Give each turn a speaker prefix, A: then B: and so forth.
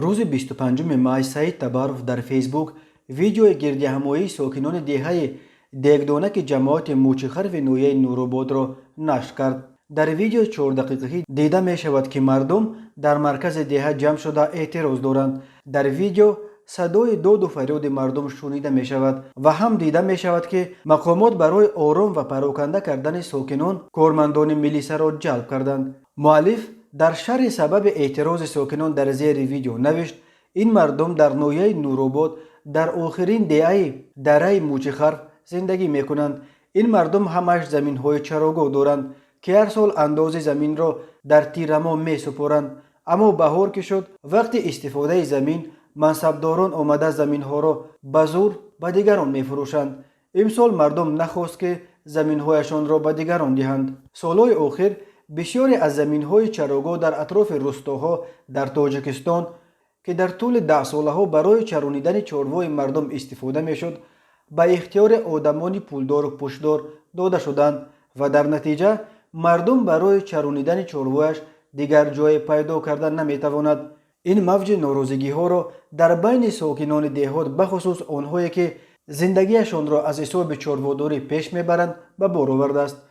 A: روز 25 مای سعید تبارف در فیسبوک ویدیو گردهمایی ساکنان دهه دیگدانک جماعت موچخر و نویه نوروباد را نشر کرد. در ویدیو 4 دقیقه‌ای دیده می شود که مردم در مرکز دهه جمع شده اعتراض دارند. در ویدیو صدای داد و فریاد مردم شنیده می شود و هم دیده می شود که مقامات برای آرام و پراکنده کردن ساکنان کارمندان میلیسا را جلب کردند. مؤلف در شرح سبب اعتراض ساکنان در زیر ویدیو نوشت: این مردم در نویه نوروباد در آخرین دهه دره موچخر زندگی می کنند. این مردم همش زمین های چراگاه دارند که هر سال اندازه زمین را در تیرما می سپارند. اما بهار که شد، وقتی استفاده زمین، منصبداران آمده زمین ها را به زور به دیگران می فروشند. امسال مردم نخواست که زمین هایشان را به دیگران دهند. سالهای آخر بسیاری از زمین های چراگاه در اطراف روستاها در تاجیکستان که در طول 10 ساله ها برای چرانیدن چاروای مردم استفاده می شد به اختیار آدمان پولدار و پشتدار داده شدند و در نتیجه مردم برای چرانیدن چاروایش دیگر جای پیدا کردن نمی تواند. این موج ناراضگی ها را در بین ساکنان دهات بخصوص آنهایی که زندگیشان را از حساب چارواداری پیش میبرند به بار آورده است.